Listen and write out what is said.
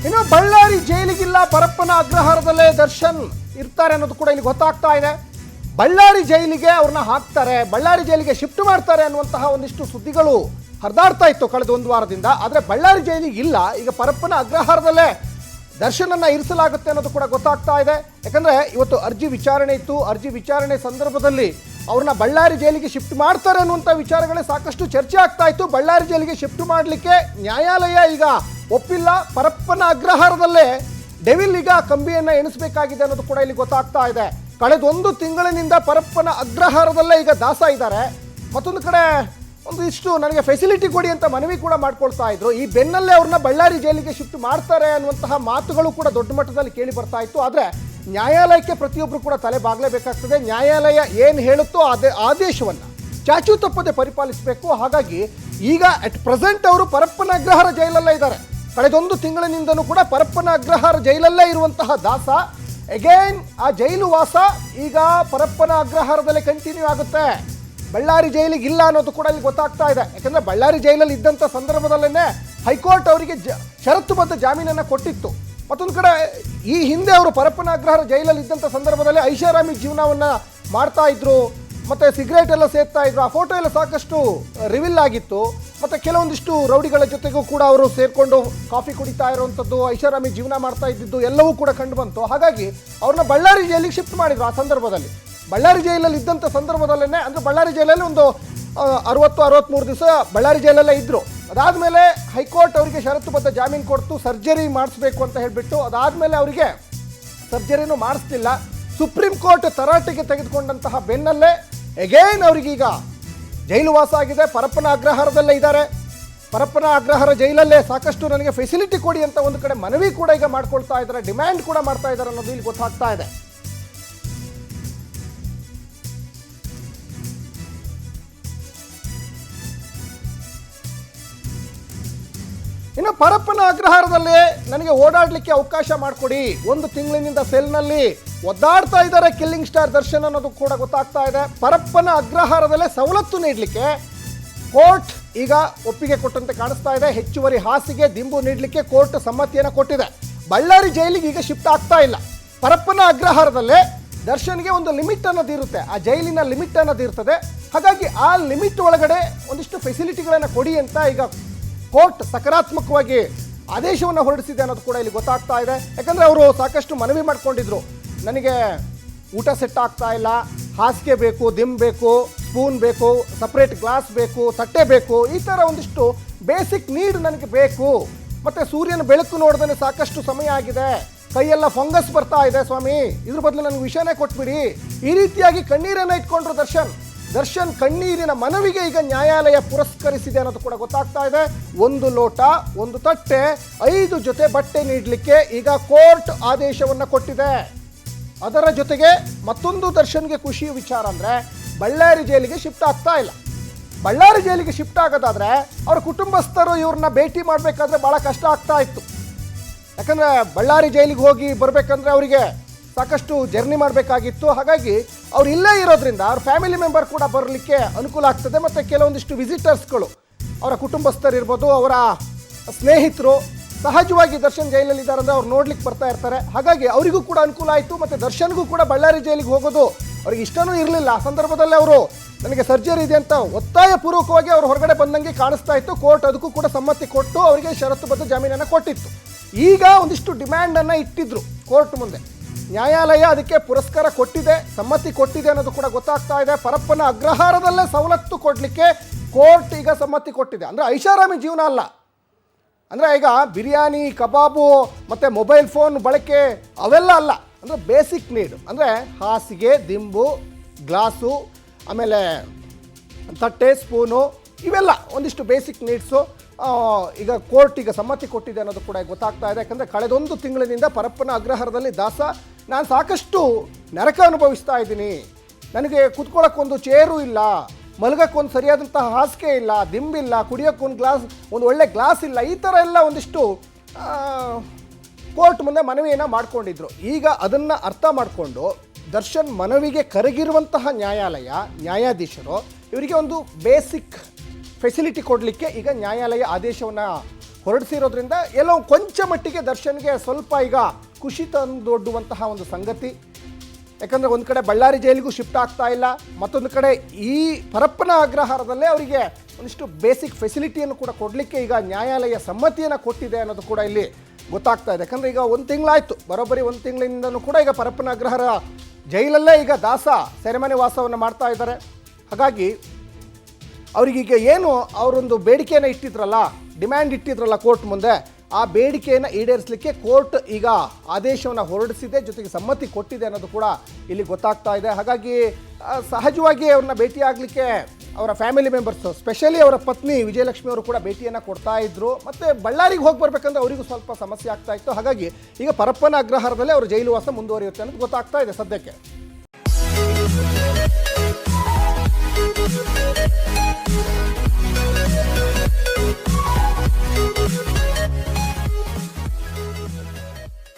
ಇನ್ನು ಬಳ್ಳಾರಿ ಜೈಲಿಗಿಲ್ಲ, ಪರಪ್ಪನ ಅಗ್ರಹಾರದಲ್ಲೇ ದರ್ಶನ್ ಇರ್ತಾರೆ ಅನ್ನೋದು ಕೂಡ ಇಲ್ಲಿ ಗೊತ್ತಾಗ್ತಾ ಇದೆ. ಬಳ್ಳಾರಿ ಜೈಲಿಗೆ ಅವ್ರನ್ನ ಹಾಕ್ತಾರೆ, ಬಳ್ಳಾರಿ ಜೈಲಿಗೆ ಶಿಫ್ಟ್ ಮಾಡ್ತಾರೆ ಅನ್ನುವಂತಹ ಒಂದಿಷ್ಟು ಸುದ್ದಿಗಳು ಹರಿದಾಡ್ತಾ ಇತ್ತು ಕಳೆದ ಒಂದು ವಾರದಿಂದ. ಆದರೆ ಬಳ್ಳಾರಿ ಜೈಲಿಗೆ ಇಲ್ಲ, ಈಗ ಪರಪ್ಪನ ಅಗ್ರಹಾರದಲ್ಲೇ ದರ್ಶನನ್ನು ಇರಿಸಲಾಗುತ್ತೆ ಅನ್ನೋದು ಕೂಡ ಗೊತ್ತಾಗ್ತಾ ಇದೆ. ಯಾಕಂದರೆ ಇವತ್ತು ಅರ್ಜಿ ವಿಚಾರಣೆ ಇತ್ತು. ಅರ್ಜಿ ವಿಚಾರಣೆ ಸಂದರ್ಭದಲ್ಲಿ ಅವ್ರನ್ನ ಬಳ್ಳಾರಿ ಜೈಲಿಗೆ ಶಿಫ್ಟ್ ಮಾಡ್ತಾರೆ ಅನ್ನುವಂಥ ವಿಚಾರಗಳೇ ಸಾಕಷ್ಟು ಚರ್ಚೆ ಆಗ್ತಾ ಇತ್ತು. ಬಳ್ಳಾರಿ ಜೈಲಿಗೆ ಶಿಫ್ಟ್ ಮಾಡಲಿಕ್ಕೆ ನ್ಯಾಯಾಲಯ ಈಗ ಒಪ್ಪಿಲ್ಲ. ಪರಪ್ಪನ ಅಗ್ರಹಾರದಲ್ಲೇ ಡೆವಿಲ್ ಈಗ ಕಂಬಿಯನ್ನು ಎಣಿಸಬೇಕಾಗಿದೆ ಅನ್ನೋದು ಕೂಡ ಇಲ್ಲಿ ಗೊತ್ತಾಗ್ತಾ ಇದೆ. ಕಳೆದೊಂದು ತಿಂಗಳಿನಿಂದ ಪರಪ್ಪನ ಅಗ್ರಹಾರದಲ್ಲೇ ಈಗ ದಾಸ ಇದ್ದಾರೆ. ಮತ್ತೊಂದು ಕಡೆ ಒಂದಿಷ್ಟು ನನಗೆ ಫೆಸಿಲಿಟಿ ಕೊಡಿ ಅಂತ ಮನವಿ ಕೂಡ ಮಾಡ್ಕೊಳ್ತಾ ಇದ್ರು. ಈ ಬೆನ್ನಲ್ಲೇ ಅವ್ರನ್ನ ಬಳ್ಳಾರಿ ಜೈಲಿಗೆ ಶಿಫ್ಟ್ ಮಾಡ್ತಾರೆ ಅನ್ನುವಂತಹ ಮಾತುಗಳು ಕೂಡ ದೊಡ್ಡ ಮಟ್ಟದಲ್ಲಿ ಕೇಳಿ ಬರ್ತಾ ಇತ್ತು. ಆದರೆ ನ್ಯಾಯಾಲಯಕ್ಕೆ ಪ್ರತಿಯೊಬ್ಬರು ಕೂಡ ತಲೆ ಬಾಗಲೇಬೇಕಾಗ್ತದೆ. ನ್ಯಾಯಾಲಯ ಏನು ಹೇಳುತ್ತೋ ಅದೇ ಆದೇಶವನ್ನು ಚಾಚೂ ತಪ್ಪದೆ ಪರಿಪಾಲಿಸಬೇಕು. ಹಾಗಾಗಿ ಈಗ ಅಟ್ ಪ್ರೆಸೆಂಟ್ ಅವರು ಪರಪ್ಪನ ಅಗ್ರಹಾರ ಜೈಲಲ್ಲೇ ಇದ್ದಾರೆ. ಕಳೆದೊಂದು ತಿಂಗಳಿನಿಂದನೂ ಕೂಡ ಪರಪ್ಪನ ಅಗ್ರಹಾರ ಜೈಲಲ್ಲೇ ಇರುವಂತಹ ದಾಸ ಅಗೇನ್ ಆ ಜೈಲು ವಾಸ ಈಗ ಪರಪ್ಪನ ಅಗ್ರಹಾರದಲ್ಲೇ ಕಂಟಿನ್ಯೂ ಆಗುತ್ತೆ. ಬಳ್ಳಾರಿ ಜೈಲಿಗೆ ಇಲ್ಲ ಅನ್ನೋದು ಕೂಡ ಇಲ್ಲಿ ಗೊತ್ತಾಗ್ತಾ ಇದೆ. ಯಾಕಂದರೆ ಬಳ್ಳಾರಿ ಜೈಲಲ್ಲಿ ಇದ್ದಂಥ ಸಂದರ್ಭದಲ್ಲೇ ಹೈಕೋರ್ಟ್ ಅವರಿಗೆ ಷರತ್ತುಬದ್ಧ ಜಾಮೀನನ್ನು ಕೊಟ್ಟಿತ್ತು. ಮತ್ತೊಂದು ಕಡೆ ಈ ಹಿಂದೆ ಅವರು ಪರಪ್ಪನ ಅಗ್ರಹಾರ ಜೈಲಲ್ಲಿ ಇದ್ದಂಥ ಸಂದರ್ಭದಲ್ಲಿ ಐಷಾರಾಮಿ ಜೀವನವನ್ನು ಮಾಡ್ತಾ ಇದ್ರು, ಮತ್ತು ಸಿಗರೇಟ್ ಎಲ್ಲ ಸೇರ್ತಾ ಇದ್ರು. ಆ ಫೋಟೋ ಎಲ್ಲ ಸಾಕಷ್ಟು ರಿವೀಲ್ ಆಗಿತ್ತು. ಮತ್ತು ಕೆಲವೊಂದಿಷ್ಟು ರೌಡಿಗಳ ಜೊತೆಗೂ ಕೂಡ ಅವರು ಸೇರಿಕೊಂಡು ಕಾಫಿ ಕುಡಿತಾ ಇರುವಂಥದ್ದು, ಐಷಾರಾಮಿ ಜೀವನ ಮಾಡ್ತಾ ಇದ್ದಿದ್ದು ಎಲ್ಲವೂ ಕೂಡ ಕಂಡು ಬಂತು. ಹಾಗಾಗಿ ಅವ್ರನ್ನ ಬಳ್ಳಾರಿ ಜೈಲಿಗೆ ಶಿಫ್ಟ್ ಮಾಡಿದ್ರು. ಆ ಸಂದರ್ಭದಲ್ಲಿ ಬಳ್ಳಾರಿ ಜೈಲಲ್ಲಿ ಇದ್ದಂಥ ಸಂದರ್ಭದಲ್ಲೇ, ಅಂದರೆ ಬಳ್ಳಾರಿ ಜೈಲಲ್ಲಿ ಒಂದು 60-63 ದಿವಸ ಬಳ್ಳಾರಿ ಜೈಲಲ್ಲೇ ಇದ್ದರು. ಅದಾದಮೇಲೆ ಹೈಕೋರ್ಟ್ ಅವರಿಗೆ ಷರತ್ತುಬದ್ಧ ಜಾಮೀನು ಕೊಡ್ತು, ಸರ್ಜರಿ ಮಾಡಿಸ್ಬೇಕು ಅಂತ ಹೇಳಿಬಿಟ್ಟು. ಅದಾದಮೇಲೆ ಅವರಿಗೆ ಸರ್ಜರಿನೂ ಮಾಡಿಸ್ತಿಲ್ಲ. ಸುಪ್ರೀಂ ಕೋರ್ಟ್ ತರಾಟೆಗೆ ತೆಗೆದುಕೊಂಡಂತಹ ಬೆನ್ನಲ್ಲೇ ಎಗೇನ್ ಅವರಿಗೀಗ ಜೈಲು ವಾಸ ಆಗಿದೆ. ಪರಪ್ಪನ ಅಗ್ರಹಾರದಲ್ಲೇ ಇದ್ದಾರೆ. ಪರಪ್ಪನ ಅಗ್ರಹಾರ ಜೈಲಲ್ಲೇ ಸಾಕಷ್ಟು ನನಗೆ ಫೆಸಿಲಿಟಿ ಕೊಡಿ ಅಂತ ಒಂದು ಕಡೆ ಮನವಿ ಕೂಡ ಈಗ ಮಾಡ್ಕೊಳ್ತಾ ಇದ್ದಾರೆ, ಡಿಮ್ಯಾಂಡ್ ಕೂಡ ಮಾಡ್ತಾ ಇದ್ದಾರೆ ಅನ್ನೋದು ಇಲ್ಲಿ ಗೊತ್ತಾಗ್ತಾ ಇದೆ. ಇನ್ನು ಪರಪ್ಪನ ಅಗ್ರಹಾರದಲ್ಲಿ ನನಗೆ ಓಡಾಡಲಿಕ್ಕೆ ಅವಕಾಶ ಮಾಡಿಕೊಡಿ, ಒಂದು ತಿಂಗಳಿನಿಂದ ಸೆಲ್ನಲ್ಲಿ ಒದ್ದಾಡ್ತಾ ಇದ್ದಾರೆ ಕಿಲ್ಲಿಂಗ್ ಸ್ಟಾರ್ ದರ್ಶನ್ ಅನ್ನೋದು ಕೂಡ ಗೊತ್ತಾಗ್ತಾ ಇದೆ. ಪರಪ್ಪನ ಅಗ್ರಹಾರದಲ್ಲೇ ಸವಲತ್ತು ನೀಡಲಿಕ್ಕೆ ಕೋರ್ಟ್ ಈಗ ಒಪ್ಪಿಗೆ ಕೊಟ್ಟಂತೆ ಕಾಣಿಸ್ತಾ ಇದೆ. ಹೆಚ್ಚುವರಿ ಹಾಸಿಗೆ ದಿಂಬು ನೀಡಲಿಕ್ಕೆ ಕೋರ್ಟ್ ಸಮ್ಮತಿಯನ್ನು ಕೊಟ್ಟಿದೆ. ಬಳ್ಳಾರಿ ಜೈಲಿಗೆ ಈಗ ಶಿಫ್ಟ್ ಆಗ್ತಾ ಇಲ್ಲ. ಪರಪ್ಪನ ಅಗ್ರಹಾರದಲ್ಲೇ ದರ್ಶನ್ಗೆ ಒಂದು ಲಿಮಿಟ್ ಅನ್ನೋದು ಇರುತ್ತೆ, ಆ ಜೈಲಿನ ಲಿಮಿಟ್ ಅನ್ನೋದು ಇರ್ತದೆ. ಹಾಗಾಗಿ ಆ ಲಿಮಿಟ್ ಒಳಗಡೆ ಒಂದಿಷ್ಟು ಫೆಸಿಲಿಟಿಗಳನ್ನು ಕೊಡಿ ಅಂತ ಈಗ ಕೋರ್ಟ್ ಸಕಾರಾತ್ಮಕವಾಗಿ ಆದೇಶವನ್ನು ಹೊರಡಿಸಿದೆ ಅನ್ನೋದು ಕೂಡ ಇಲ್ಲಿ ಗೊತ್ತಾಗ್ತಾ ಇದೆ. ಯಾಕಂದರೆ ಅವರು ಸಾಕಷ್ಟು ಮನವಿ ಮಾಡ್ಕೊಂಡಿದ್ರು, ನನಗೆ ಊಟ ಸೆಟ್ ಆಗ್ತಾ ಇಲ್ಲ, ಹಾಸಿಗೆ ಬೇಕು, ದಿಂಬು ಬೇಕು, ಸ್ಪೂನ್ ಬೇಕು, ಸಪ್ರೇಟ್ ಗ್ಲಾಸ್ ಬೇಕು, ತಟ್ಟೆ ಬೇಕು, ಈ ಥರ ಒಂದಿಷ್ಟು ಬೇಸಿಕ್ ನೀಡ್ ನನಗೆ ಬೇಕು. ಮತ್ತು ಸೂರ್ಯನ ಬೆಳಕು ನೋಡ್ದೇ ಸಾಕಷ್ಟು ಸಮಯ ಆಗಿದೆ, ಕೈಯೆಲ್ಲ ಫಂಗಸ್ ಬರ್ತಾ ಇದೆ ಸ್ವಾಮಿ, ಇದ್ರ ಬದಲು ನನಗೆ ವಿಷಯನೇ ಕೊಟ್ಬಿಡಿ, ಈ ರೀತಿಯಾಗಿ ಕಣ್ಣೀರನ್ನು ಇಟ್ಕೊಂಡ್ರು ದರ್ಶನ್ ಕಣ್ಣೀರಿನ ಮನವಿಗೆ ಈಗ ನ್ಯಾಯಾಲಯ ಪುರಸ್ಕರಿಸಿದೆ ಅನ್ನೋದು ಕೂಡ ಗೊತ್ತಾಗ್ತಾ ಇದೆ. ಒಂದು ಲೋಟ, ಒಂದು ತಟ್ಟೆ, 5 ಜೊತೆ ಬಟ್ಟೆ ನೀಡಲಿಕ್ಕೆ ಈಗ ಕೋರ್ಟ್ ಆದೇಶವನ್ನು ಕೊಟ್ಟಿದೆ. ಅದರ ಜೊತೆಗೆ ಮತ್ತೊಂದು ದರ್ಶನ್ಗೆ ಖುಷಿಯ ವಿಚಾರ ಅಂದರೆ ಬಳ್ಳಾರಿ ಜೈಲಿಗೆ ಶಿಫ್ಟ್ ಆಗ್ತಾ ಇಲ್ಲ. ಬಳ್ಳಾರಿ ಜೈಲಿಗೆ ಶಿಫ್ಟ್ ಆಗೋದಾದರೆ ಅವರ ಕುಟುಂಬಸ್ಥರು ಇವ್ರನ್ನ ಭೇಟಿ ಮಾಡಬೇಕಾದ್ರೆ ಭಾಳ ಕಷ್ಟ ಆಗ್ತಾ ಇತ್ತು. ಯಾಕಂದರೆ ಬಳ್ಳಾರಿ ಜೈಲಿಗೆ ಹೋಗಿ ಬರಬೇಕಂದ್ರೆ ಅವರಿಗೆ ಸಾಕಷ್ಟು ಜರ್ನಿ ಮಾಡಬೇಕಾಗಿತ್ತು. ಹಾಗಾಗಿ ಅವ್ರು ಇಲ್ಲೇ ಇರೋದ್ರಿಂದ ಅವ್ರ ಫ್ಯಾಮಿಲಿ ಮೆಂಬರ್ ಕೂಡ ಬರಲಿಕ್ಕೆ ಅನುಕೂಲ ಆಗ್ತದೆ. ಮತ್ತು ಕೆಲವೊಂದಿಷ್ಟು ವಿಸಿಟರ್ಸ್ಗಳು, ಅವರ ಕುಟುಂಬಸ್ಥರಿರ್ಬೋದು, ಅವರ ಸ್ನೇಹಿತರು ಸಹಜವಾಗಿ ದರ್ಶನ್ ಜೈಲಲ್ಲಿದ್ದಾರೆ ಅಂದರೆ ಅವ್ರು ನೋಡ್ಲಿಕ್ಕೆ ಬರ್ತಾ ಇರ್ತಾರೆ. ಹಾಗಾಗಿ ಅವರಿಗೂ ಕೂಡ ಅನುಕೂಲ ಆಯಿತು. ಮತ್ತು ದರ್ಶನ್ಗೂ ಕೂಡ ಬಳ್ಳಾರಿ ಜೈಲಿಗೆ ಹೋಗೋದು ಅವ್ರಿಗೆ ಇಷ್ಟನೂ ಇರಲಿಲ್ಲ. ಆ ಸಂದರ್ಭದಲ್ಲಿ ಅವರು ನನಗೆ ಸರ್ಜರಿ ಇದೆ ಅಂತ ಒತ್ತಾಯಪೂರ್ವಕವಾಗಿ ಅವರು ಹೊರಗಡೆ ಬಂದಂಗೆ ಕಾಣಿಸ್ತಾ ಇತ್ತು. ಕೋರ್ಟ್ ಅದಕ್ಕೂ ಕೂಡ ಸಮ್ಮತಿ ಕೊಟ್ಟು ಅವರಿಗೆ ಷರತ್ತುಬದ್ಧ ಜಾಮೀನನ್ನು ಕೊಟ್ಟಿತ್ತು. ಈಗ ಒಂದಿಷ್ಟು ಡಿಮ್ಯಾಂಡನ್ನು ಇಟ್ಟಿದ್ರು ಕೋರ್ಟ್ ಮುಂದೆ. ನ್ಯಾಯಾಲಯ ಅದಕ್ಕೆ ಪುರಸ್ಕಾರ ಕೊಟ್ಟಿದೆ, ಸಮ್ಮತಿ ಕೊಟ್ಟಿದೆ ಅನ್ನೋದು ಕೂಡ ಗೊತ್ತಾಗ್ತಾ ಇದೆ. ಪರಪ್ಪನ ಅಗ್ರಹಾರದಲ್ಲೇ ಸವಲತ್ತು ಕೊಡಲಿಕ್ಕೆ ಕೋರ್ಟ್ ಈಗ ಸಮ್ಮತಿ ಕೊಟ್ಟಿದೆ. ಅಂದರೆ ಐಷಾರಾಮಿ ಜೀವನ ಅಲ್ಲ, ಅಂದರೆ ಈಗ ಬಿರಿಯಾನಿ, ಕಬಾಬು ಮತ್ತು ಮೊಬೈಲ್ ಫೋನ್ ಬಳಕೆ ಅವೆಲ್ಲ ಅಲ್ಲ. ಅಂದರೆ ಬೇಸಿಕ್ ನೀಡ್, ಅಂದರೆ ಹಾಸಿಗೆ, ದಿಂಬು, ಗ್ಲಾಸು, ಆಮೇಲೆ ತಟ್ಟೆ, ಸ್ಪೂನು, ಇವೆಲ್ಲ ಒಂದಿಷ್ಟು ಬೇಸಿಕ್ ನೀಡ್ಸು ಈಗ ಕೋರ್ಟ್ ಈಗ ಸಮ್ಮತಿ ಕೊಟ್ಟಿದೆ ಅನ್ನೋದು ಕೂಡ ಗೊತ್ತಾಗ್ತಾ ಇದೆ. ಯಾಕಂದರೆ ಕಳೆದೊಂದು ತಿಂಗಳಿನಿಂದ ಪರಪ್ಪನ ಅಗ್ರಹಾರದಲ್ಲಿ ದಾಸ, ನಾನು ಸಾಕಷ್ಟು ನರಕ ಅನುಭವಿಸ್ತಾ ಇದ್ದೀನಿ, ನನಗೆ ಕೂತ್ಕೊಳ್ಳೋಕ್ಕೊಂದು ಚೇರು ಇಲ್ಲ, ಮಲಗೋಕ್ಕೊಂದು ಸರಿಯಾದಂತಹ ಹಾಸಿಗೆ ಇಲ್ಲ, ದಿಂಬಿಲ್ಲ, ಕುಡಿಯೋಕ್ಕೊಂದು ಗ್ಲಾಸ್, ಒಂದು ಒಳ್ಳೆ ಗ್ಲಾಸ್ ಇಲ್ಲ, ಈ ಥರ ಎಲ್ಲ ಒಂದಿಷ್ಟು ಕೋರ್ಟ್ ಮುಂದೆ ಮನವಿಯನ್ನು ಮಾಡಿಕೊಂಡಿದ್ರು. ಈಗ ಅದನ್ನು ಅರ್ಥ ಮಾಡಿಕೊಂಡು ದರ್ಶನ್ ಮನವಿಗೆ ಕರಗಿರುವಂತಹ ನ್ಯಾಯಾಧೀಶರು ಇವರಿಗೆ ಒಂದು ಬೇಸಿಕ್ ಫೆಸಿಲಿಟಿ ಕೊಡಲಿಕ್ಕೆ ಈಗ ನ್ಯಾಯಾಲಯ ಆದೇಶವನ್ನು ಹೊರಡಿಸಿರೋದ್ರಿಂದ ಎಲ್ಲೋ ಕೊಂಚ ಮಟ್ಟಿಗೆ ದರ್ಶನ್ಗೆ ಸ್ವಲ್ಪ ಈಗ ಖುಷಿ ತಂದೊಡ್ಡುವಂತಹ ಒಂದು ಸಂಗತಿ. ಯಾಕಂದರೆ ಒಂದು ಕಡೆ ಬಳ್ಳಾರಿ ಜೈಲಿಗೂ ಶಿಫ್ಟ್ ಆಗ್ತಾ ಇಲ್ಲ, ಮತ್ತೊಂದು ಕಡೆ ಈ ಪರಪ್ಪನ ಅಗ್ರಹಾರದಲ್ಲೇ ಅವರಿಗೆ ಒಂದಿಷ್ಟು ಬೇಸಿಕ್ ಫೆಸಿಲಿಟಿಯನ್ನು ಕೂಡ ಕೊಡಲಿಕ್ಕೆ ಈಗ ನ್ಯಾಯಾಲಯ ಸಮ್ಮತಿಯನ್ನು ಕೊಟ್ಟಿದೆ ಅನ್ನೋದು ಕೂಡ ಇಲ್ಲಿ ಗೊತ್ತಾಗ್ತಾ ಇದೆ. ಯಾಕಂದರೆ ಈಗ ಒಂದು ತಿಂಗಳಾಯಿತು, ಬರೋಬ್ಬರಿ ಒಂದು ತಿಂಗಳಿಂದನೂ ಕೂಡ ಈಗ ಪರಪ್ಪನ ಅಗ್ರಹಾರ ಜೈಲಲ್ಲೇ ಈಗ ದಾಸ ಸೆರೆಮನೆ ವಾಸವನ್ನು ಮಾಡ್ತಾ ಇದ್ದಾರೆ. ಹಾಗಾಗಿ ಅವರಿಗೀಗ ಏನು ಅವರೊಂದು ಬೇಡಿಕೆಯನ್ನು ಇಟ್ಟಿದ್ರಲ್ಲ, ಡಿಮ್ಯಾಂಡ್ ಇಟ್ಟಿದ್ರಲ್ಲ ಕೋರ್ಟ್ ಮುಂದೆ, ಆ ಬೇಡಿಕೆಯನ್ನು ಈಡೇರಿಸಲಿಕ್ಕೆ ಕೋರ್ಟ್ ಈಗ ಆದೇಶವನ್ನು ಹೊರಡಿಸಿದೆ, ಜೊತೆಗೆ ಸಮ್ಮತಿ ಕೊಟ್ಟಿದೆ ಅನ್ನೋದು ಕೂಡ ಇಲ್ಲಿ ಗೊತ್ತಾಗ್ತಾ ಇದೆ. ಹಾಗಾಗಿ ಸಹಜವಾಗಿ ಅವ್ರನ್ನ ಭೇಟಿಯಾಗಲಿಕ್ಕೆ ಅವರ ಫ್ಯಾಮಿಲಿ ಮೆಂಬರ್ಸು, ಸ್ಪೆಷಲಿ ಅವರ ಪತ್ನಿ ವಿಜಯಲಕ್ಷ್ಮಿ ಅವರು ಕೂಡ ಭೇಟಿಯನ್ನು ಕೊಡ್ತಾ ಇದ್ರು. ಮತ್ತು ಬಳ್ಳಾರಿಗೆ ಹೋಗಿ ಬರಬೇಕಂದ್ರೆ ಅವರಿಗೂ ಸ್ವಲ್ಪ ಸಮಸ್ಯೆ ಆಗ್ತಾ ಇತ್ತು. ಹಾಗಾಗಿ ಈಗ ಪರಪ್ಪನ ಅಗ್ರಹಾರದಲ್ಲೇ ಅವರು ಜೈಲು ವಾಸ ಮುಂದುವರಿಯುತ್ತೆ ಅನ್ನೋದು ಗೊತ್ತಾಗ್ತಾ ಇದೆ ಸದ್ಯಕ್ಕೆ.